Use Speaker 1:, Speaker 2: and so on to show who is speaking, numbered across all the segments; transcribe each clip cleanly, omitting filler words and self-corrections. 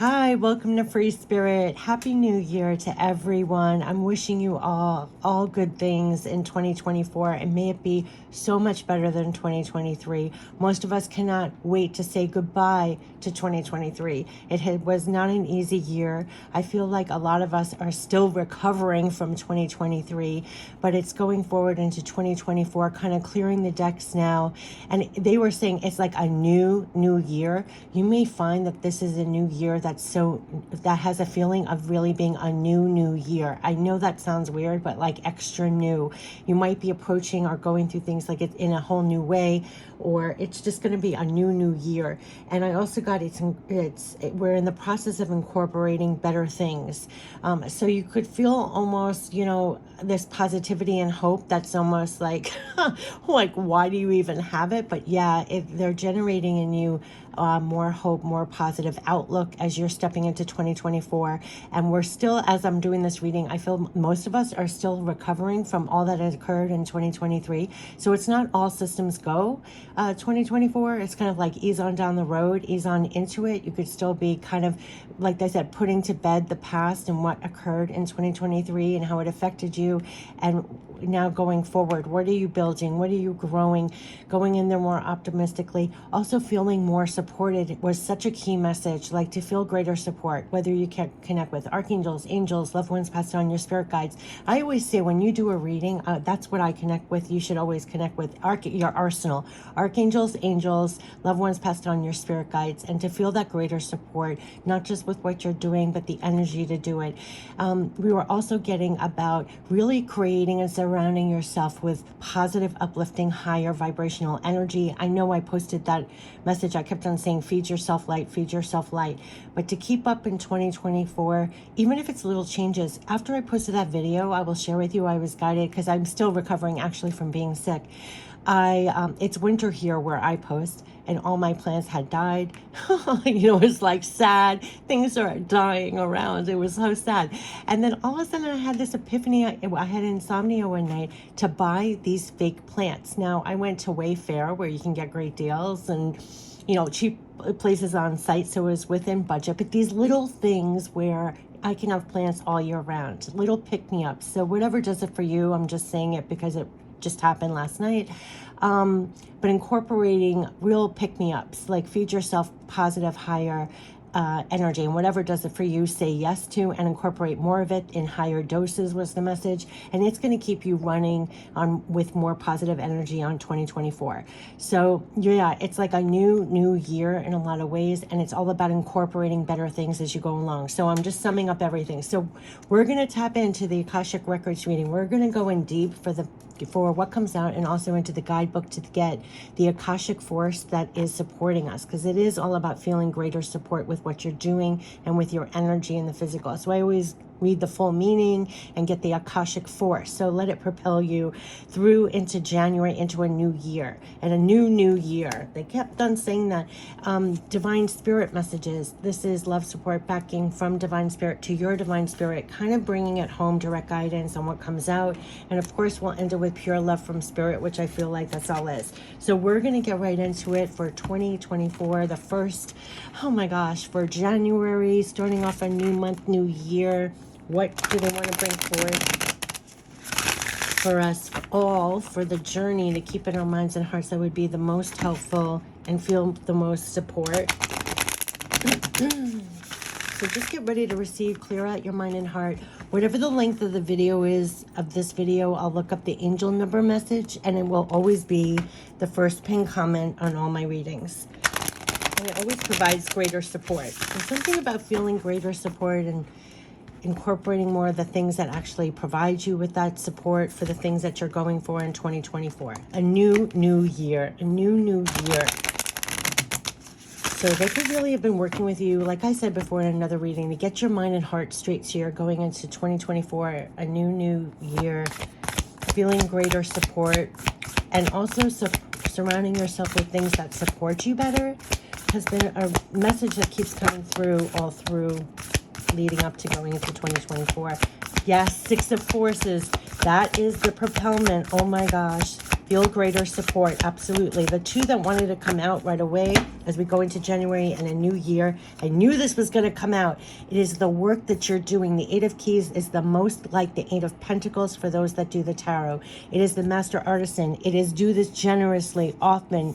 Speaker 1: Hi, welcome to Free Spirit. Happy New Year to everyone. I'm wishing you all good things in 2024, and may it be so much better than 2023. Most of us cannot wait to say goodbye to 2023. Was not an easy year. I feel like a lot of us are still recovering from 2023, but it's going forward into 2024, kind of clearing the decks now. And they were saying it's like a new year. You may find that this is a new year that has a feeling of really being a new year. I know that sounds weird, but like extra new. You might be approaching or going through things like it's in a whole new way, or it's just going to be a new year. And I also got we're in the process of incorporating better things. So you could feel almost, this positivity and hope that's almost like, like, why do you even have it? But yeah, they're generating in you more hope, more positive outlook as you're stepping into 2024. And we're still, as I'm doing this reading, I feel most of us are still recovering from all that has occurred in 2023. So it's not all systems go 2024. It's kind of like ease on down the road, ease on into it. You could still be kind of, like I said, putting to bed the past and what occurred in 2023 and how it affected you. And now going forward, what are you building? What are you growing? Going in there more optimistically. Also feeling more supported was such a key message, like to feel greater support, whether you can connect with archangels, angels, loved ones passed on, your spirit guides. I always say when you do a reading, that's what I connect with. You should always connect with your arsenal, archangels, angels, loved ones passed on, your spirit guides, and to feel that greater support, not just with what you're doing, but the energy to do it. We were also getting about really creating and surrounding yourself with positive, uplifting, higher vibrational energy. I know I posted that message. I kept on saying, feed yourself light, feed yourself light. But to keep up in 2024, even if it's little changes, after I posted that video, I will share with you, I was guided because I'm still recovering actually from being sick. It's winter here where I post, and all my plants had died. It was like sad. Things are dying around. It was so sad. And then all of a sudden I had this epiphany. I had insomnia one night to buy these fake plants. Now I went to Wayfair where you can get great deals and, cheap places on site. So it was within budget, but these little things where I can have plants all year round, little pick-me-ups. So whatever does it for you, I'm just saying it because it just happened last night. But incorporating real pick-me-ups, like feed yourself positive, higher energy, and whatever does it for you, say yes to and incorporate more of it in higher doses was the message. And it's going to keep you running on with more positive energy on 2024. So yeah, it's like a new year in a lot of ways, and it's all about incorporating better things as you go along. So I'm just summing up everything. So we're going to tap into the Akashic Records reading. We're going to go in deep for what comes out, and also into the guidebook to get the Akashic force that is supporting us, because it is all about feeling greater support with what you're doing and with your energy in the physical. So I always read the full meaning and get the Akashic force. So let it propel you through into January, into a new year, and a new year. They kept on saying that. Divine Spirit messages. This is love, support, backing from Divine Spirit to your Divine Spirit, kind of bringing it home, direct guidance on what comes out. And of course, we'll end it with pure love from Spirit, which I feel like that's all is. So we're going to get right into it for 2024, the first, oh my gosh, for January, starting off a new month, new year. What do they want to bring forward for us all, for the journey to keep in our minds and hearts that would be the most helpful and feel the most support? So just get ready to receive, clear out your mind and heart. Whatever the length of the video is, of this video, I'll look up the angel number message, and it will always be the first pinned comment on all my readings. And it always provides greater support. There's something about feeling greater support and incorporating more of the things that actually provide you with that support for the things that you're going for in 2024. A new year, a new year. So they could really have been working with you, like I said before in another reading, to get your mind and heart straight so you're going into 2024, a new year, feeling greater support, and also surrounding yourself with things that support you better has been a message that keeps coming through all through leading up to going into 2024. Yes, Six of Forces. That is the propelment. Oh my gosh. Feel greater support. Absolutely. The two that wanted to come out right away as we go into January and a new year. I knew this was going to come out. It is the work that you're doing. The Eight of Keys is the most like the Eight of Pentacles for those that do the tarot. It is the Master Artisan. It is do this generously, often.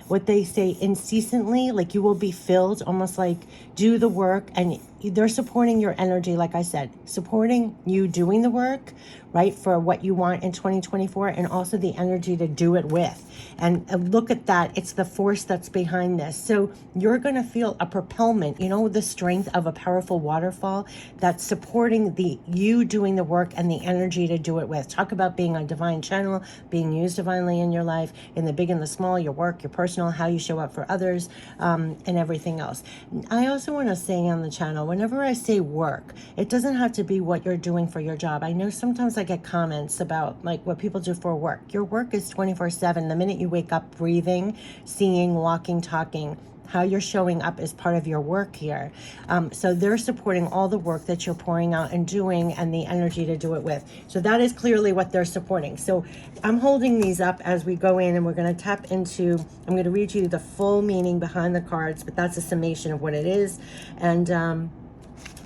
Speaker 1: What they say, incessantly, like you will be filled, almost like do the work, and they're supporting your energy, like I said, supporting you doing the work, right, for what you want in 2024, and also the energy to do it with. And look at that. It's the force that's behind this. So you're going to feel a propelment, you know, the strength of a powerful waterfall that's supporting the you doing the work and the energy to do it with. Talk about being a divine channel, being used divinely in your life, in the big and the small, your work, your personal, how you show up for others, and everything else. I also want to say on the channel, whenever I say work, it doesn't have to be what you're doing for your job. I know sometimes I get comments about like what people do for work. Your work is 24/7. The minute you wake up, breathing, seeing, walking, talking, how you're showing up is part of your work here. So they're supporting all the work that you're pouring out and doing, and the energy to do it with. So that is clearly what they're supporting. So I'm holding these up as we go in, and we're going to tap into, I'm going to read you the full meaning behind the cards, but that's a summation of what it is. And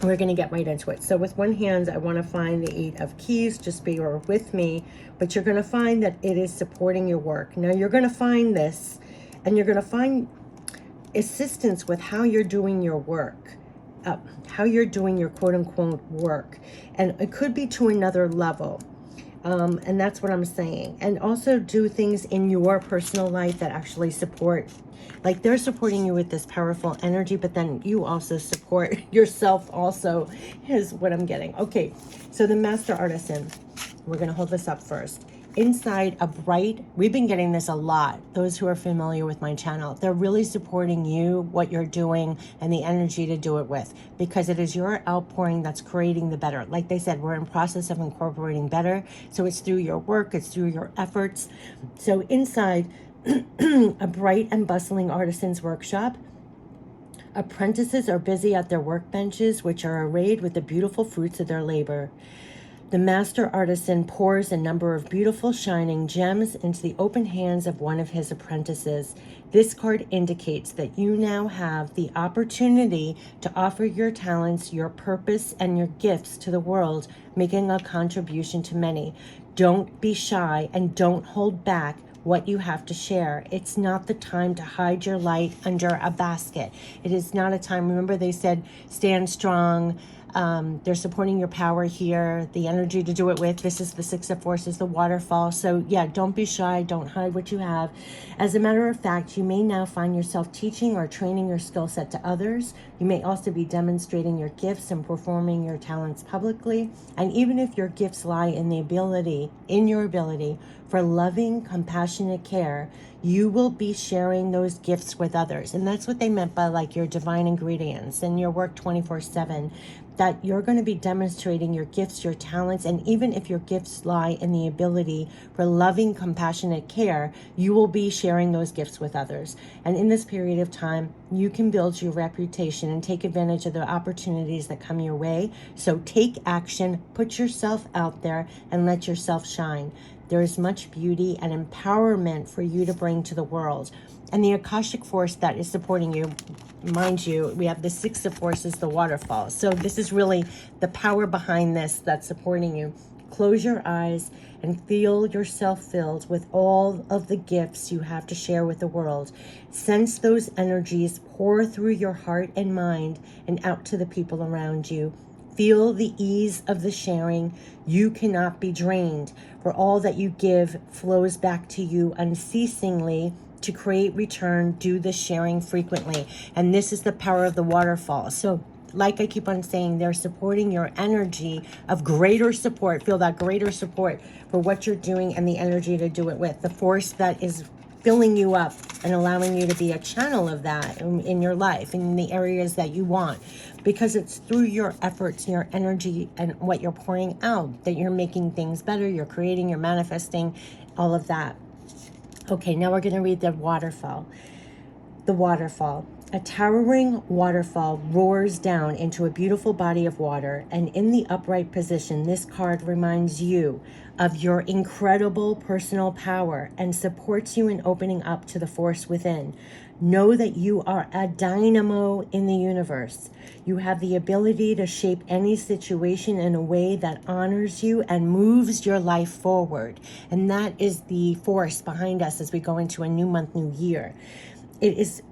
Speaker 1: we're going to get right into it. So with one hand, I want to find the Eight of Keys. Just bear with me. But you're going to find that it is supporting your work. Now you're going to find this, and you're going to find assistance with how you're doing your work, how you're doing your quote-unquote work. And it could be to another level. And that's what I'm saying. And also do things in your personal life that actually support, like they're supporting you with this powerful energy, but then you also support yourself also, is what I'm getting. Okay, so the Master Artisan, we're going to hold this up first. Inside a bright, we've been getting this a lot, those who are familiar with my channel, they're really supporting you, what you're doing, and the energy to do it with, because it is your outpouring that's creating the better. Like they said, we're in process of incorporating better, so it's through your work, it's through your efforts. So inside a bright and bustling artisan's workshop, apprentices are busy at their workbenches, which are arrayed with the beautiful fruits of their labor. The Master Artisan pours a number of beautiful shining gems into the open hands of one of his apprentices. This card indicates that you now have the opportunity to offer your talents, your purpose, and your gifts to the world, making a contribution to many. Don't be shy and don't hold back what you have to share. It's not the time to hide your light under a basket. It is not a time, remember they said, stand strong. They're supporting your power here, the energy to do it with. This is the Six of Forces, the waterfall. So yeah, don't be shy. Don't hide what you have. As a matter of fact, you may now find yourself teaching or training your skill set to others. You may also be demonstrating your gifts and performing your talents publicly. And even if your gifts lie in your ability for loving, compassionate care, you will be sharing those gifts with others. And that's what they meant by like your divine ingredients and your work 24/7, that you're going to be demonstrating your gifts, your talents, and even if your gifts lie in the ability for loving, compassionate care, you will be sharing those gifts with others. And in this period of time, you can build your reputation and take advantage of the opportunities that come your way. So take action, put yourself out there, and let yourself shine. There is much beauty and empowerment for you to bring to the world. And the Akashic force that is supporting you, mind you, we have the Six of Forces, the waterfall. So this is really the power behind this that's supporting you. Close your eyes and feel yourself filled with all of the gifts you have to share with the world. Sense those energies pour through your heart and mind and out to the people around you. Feel the ease of the sharing. You cannot be drained, for all that you give flows back to you unceasingly. To create return, do the sharing frequently. And this is the power of the waterfall. So like I keep on saying, they're supporting your energy of greater support. Feel that greater support for what you're doing and the energy to do it with. The force that is filling you up and allowing you to be a channel of that in your life, in the areas that you want. Because it's through your efforts, your energy, and what you're pouring out that you're making things better, you're creating, you're manifesting, all of that. Okay, now we're going to read the waterfall. The waterfall. A towering waterfall roars down into a beautiful body of water, and in the upright position, this card reminds you of your incredible personal power and supports you in opening up to the force within. Know that you are a dynamo in the universe. You have the ability to shape any situation in a way that honors you and moves your life forward. And that is the force behind us as we go into a new month, new year. It is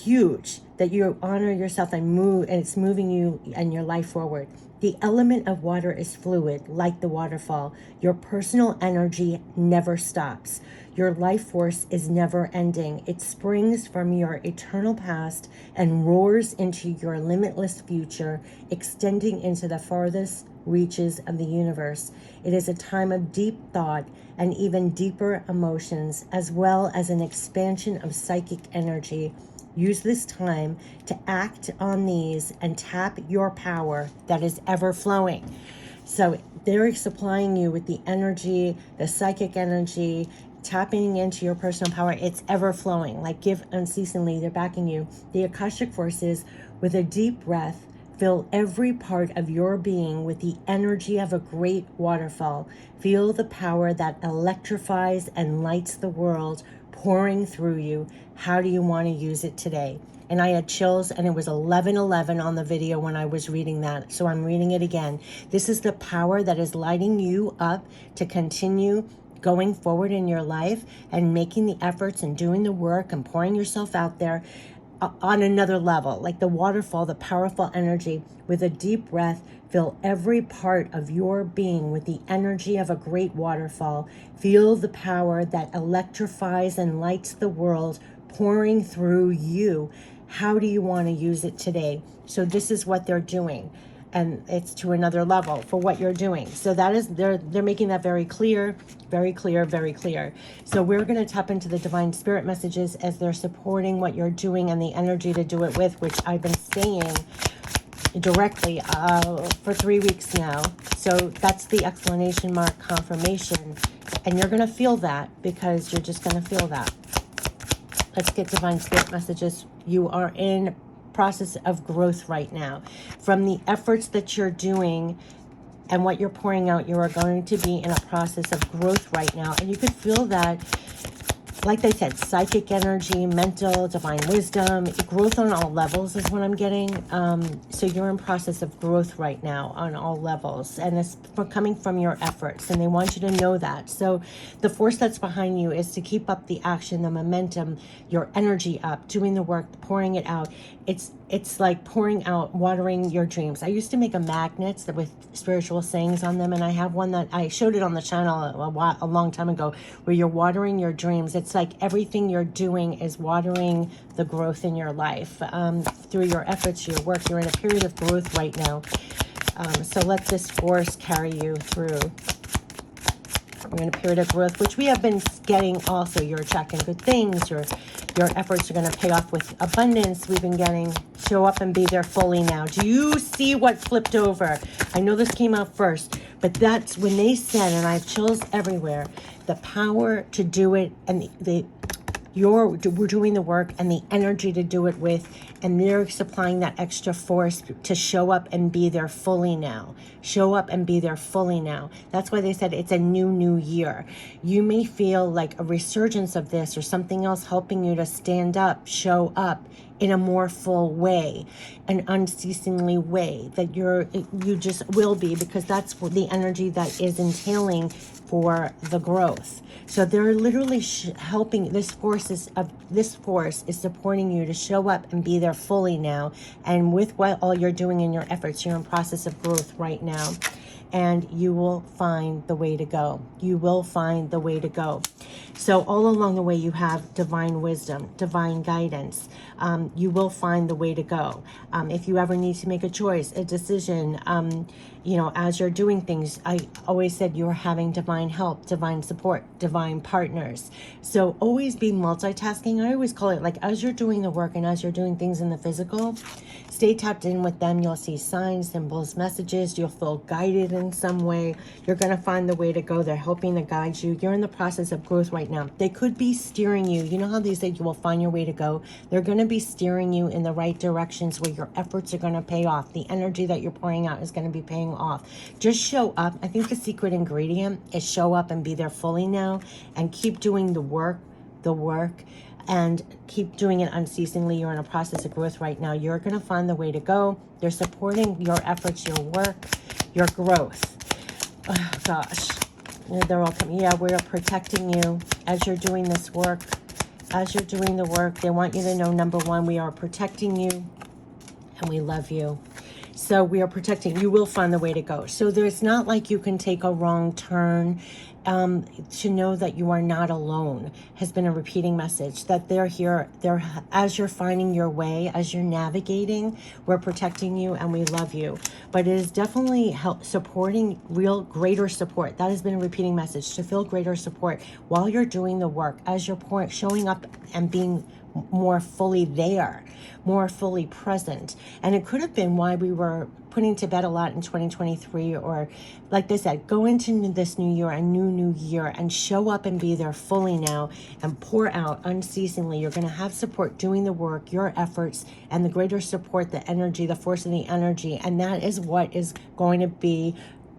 Speaker 1: huge that you honor yourself and move, and it's moving you and your life forward. The element of water is fluid, like the waterfall. Your personal energy never stops. Your life force is never ending. It springs from your eternal past and roars into your limitless future, extending into the farthest reaches of the universe. It is a time of deep thought and even deeper emotions, as well as an expansion of psychic energy. Use this time to act on these and tap your power that is ever flowing. So they're supplying you with the energy, the psychic energy, tapping into your personal power. It's ever flowing, like give unceasingly. They're backing you. The Akashic forces, with a deep breath, fill every part of your being with the energy of a great waterfall. Feel the power that electrifies and lights the world pouring through you. How do you want to use it today? And I had chills, and it was 11:11 on the video when I was reading that. So I'm reading it again. This is the power that is lighting you up to continue going forward in your life and making the efforts and doing the work and pouring yourself out there on another level. Like the waterfall, the powerful energy. With a deep breath, fill every part of your being with the energy of a great waterfall. Feel the power that electrifies and lights the world pouring through you. How do you want to use it today? So this is what they're doing, and it's to another level for what you're doing. So that is, they're making that very clear, very clear, very clear. So we're going to tap into the divine spirit messages as they're supporting what you're doing and the energy to do it with, which I've been saying directly for 3 weeks now. So that's the exclamation mark confirmation, and you're going to feel that, because you're just going to feel that. Let's get divine spirit messages. You are in process of growth right now. From the efforts that you're doing and what you're pouring out, you are going to be in a process of growth right now. And you could feel that, like they said, psychic energy, mental, divine wisdom, growth on all levels is what I'm getting. So you're in process of growth right now on all levels, and it's coming from your efforts, and they want you to know that. So the force that's behind you is to keep up the action, the momentum, your energy up, doing the work, pouring it out. It's like pouring out, watering your dreams. I used to make a magnets that with spiritual sayings on them, and I have one that I showed it on the channel a long time ago, where you're watering your dreams. It's like everything you're doing is watering the growth in your life through your efforts, your work. You're in a period of growth right now. So let this force carry you through. We're in a period of growth, which we have been getting also. You're attracting good things. Your efforts are going to pay off with abundance. We've been getting show up and be there fully now. Do you see what flipped over? I know this came out first, but that's when they said, and I have chills everywhere, the power to do it, and we're doing the work and the energy to do it with, and they're supplying that extra force to show up and be there fully now. Show up and be there fully now. That's why they said it's a new year. You may feel like a resurgence of this or something else helping you to stand up, show up in a more full way, an unceasingly way that you just will be, because that's the energy that is entailing for the growth. So they're literally helping. This force is supporting you to show up and be there fully now. And with what all you're doing in your efforts, you're in process of growth right now. And you will find the way to go. You will find the way to go. So all along the way, you have divine wisdom, divine guidance. You will find the way to go. If you ever need to make a choice, a decision, as you're doing things, I always said you're having divine help, divine support, divine partners. So always be multitasking. I always call it, like, as you're doing the work and as you're doing things in the physical, stay tapped in with them. You'll see signs, symbols, messages. You'll feel guided in some way. You're going to find the way to go. They're helping to guide you. You're in the process of growth growth right now. They could be steering you. You know how they say you will find your way to go? They're going to be steering you in the right directions where your efforts are going to pay off. The energy that you're pouring out is going to be paying off. Just show up. I think the secret ingredient is show up and be there fully now, and keep doing the work, and keep doing it unceasingly. You're in a process of growth right now. You're going to find the way to go. They're supporting your efforts, your work, your growth. Oh, gosh. They're all coming. Yeah, we're protecting you as you're doing this work. As you're doing the work, they want you to know, number one, we are protecting you and we love you. So we are protecting. You will find the way to go. So there's not like you can take a wrong turn. To know that you are not alone has been a repeating message, that they're here. They're, as you're finding your way, as you're navigating, we're protecting you and we love you. But it is definitely supporting real greater support. That has been a repeating message, to feel greater support while you're doing the work, as you're showing up and being more fully there, more fully present. And it could have been why we were putting to bed a lot in 2023, or like they said, go into this new year, a new year, and show up and be there fully now and pour out unceasingly. You're going to have support doing the work, your efforts, and the greater support, the energy, the force of the energy. And that is what is going to be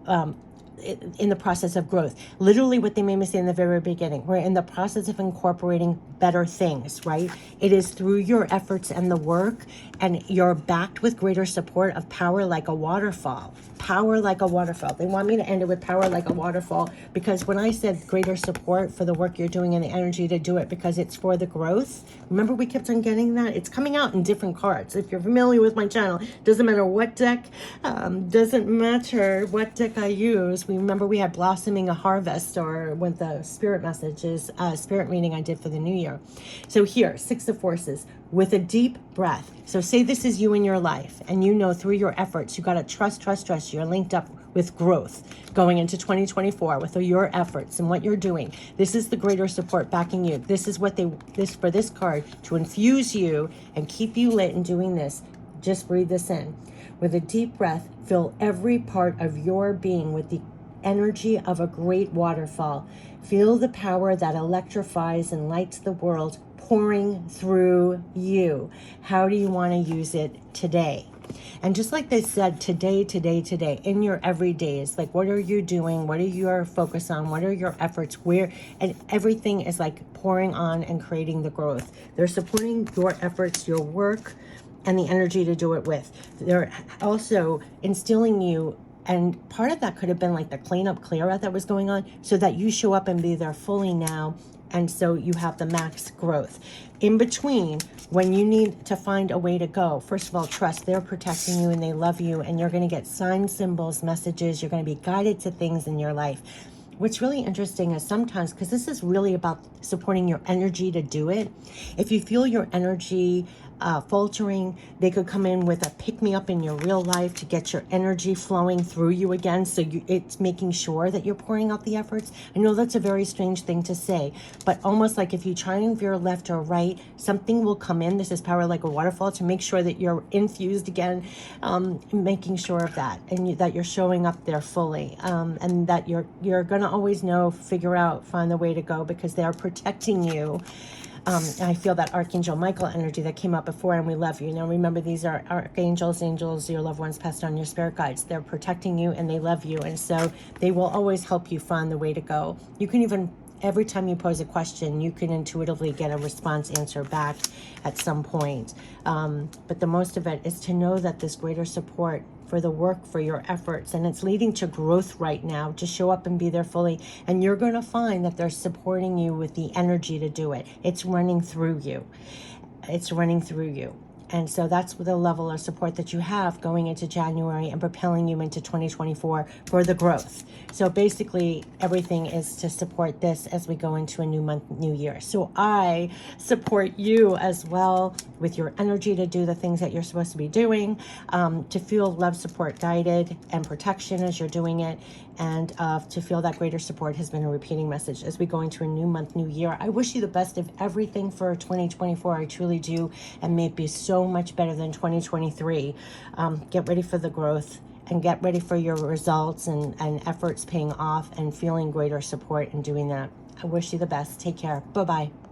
Speaker 1: in the process of growth. Literally what they made me say in the very beginning, we're in the process of incorporating better things, right? It is through your efforts and the work, and you're backed with greater support of power like a waterfall. Power like a waterfall. They want me to end it with power like a waterfall, because when I said greater support for the work you're doing and the energy to do it, because it's for the growth. Remember, we kept on getting that? It's coming out in different cards. If you're familiar with my channel, doesn't matter what deck, doesn't matter what deck I use. We remember we had Blossoming a Harvest, or with the spirit messages, spirit reading I did for the new year. So here, Six of Forces, with a deep breath. So say this is you in your life, and you know through your efforts, you got to trust. You're linked up with growth going into 2024 with your efforts and what you're doing. This is the greater support backing you. This is what for this card to infuse you and keep you lit in doing this. Just breathe this in. With a deep breath, fill every part of your being with the energy of a great waterfall. Feel the power that electrifies and lights the world pouring through you. How do you want to use it today? And just like they said, today, in your everydays, like what are you doing? What are your focus on? What are your efforts? Where, and everything is like pouring on and creating the growth. They're supporting your efforts, your work, and the energy to do it with. They're also instilling you, and part of that could have been like the cleanup, clear out that was going on, so that you show up and be there fully now. And so you have the max growth. In between, when you need to find a way to go, first of all, trust. They're protecting you and they love you, and you're going to get signs, symbols, messages. You're going to be guided to things in your life. What's really interesting is sometimes, because this is really about supporting your energy to do it, if you feel your energy faltering, they could come in with a pick-me-up in your real life to get your energy flowing through you again. So it's making sure that you're pouring out the efforts. I know that's a very strange thing to say, but almost like if you try and veer left or right, something will come in. This is power like a waterfall, to make sure that you're infused again, making sure of that, and that you're showing up there fully, and that you're going to always know, figure out, find the way to go, because they are protecting you. And I feel that Archangel Michael energy that came up before, and we love you. Now remember, these are archangels, angels, your loved ones passed on, your spirit guides. They're protecting you and they love you. And so they will always help you find the way to go. You can even, every time you pose a question, you can intuitively get a response answer back at some point. But the most of it is to know that this greater support for the work, for your efforts, and it's leading to growth right now. Just show up and be there fully, and you're going to find that they're supporting you with the energy to do it. It's running through you. It's running through you. And so that's the level of support that you have going into January and propelling you into 2024 for the growth. So basically, everything is to support this as we go into a new month, new year. So I support you as well with your energy to do the things that you're supposed to be doing, to feel love, support, guided, and protection as you're doing it, and to feel that greater support has been a repeating message as we go into a new month, new year. I wish you the best of everything for 2024. I truly do, and may it be so much better than 2023. Get ready for the growth, and get ready for your results and efforts paying off, and feeling greater support in doing that. I wish you the best. Take care. Bye-bye.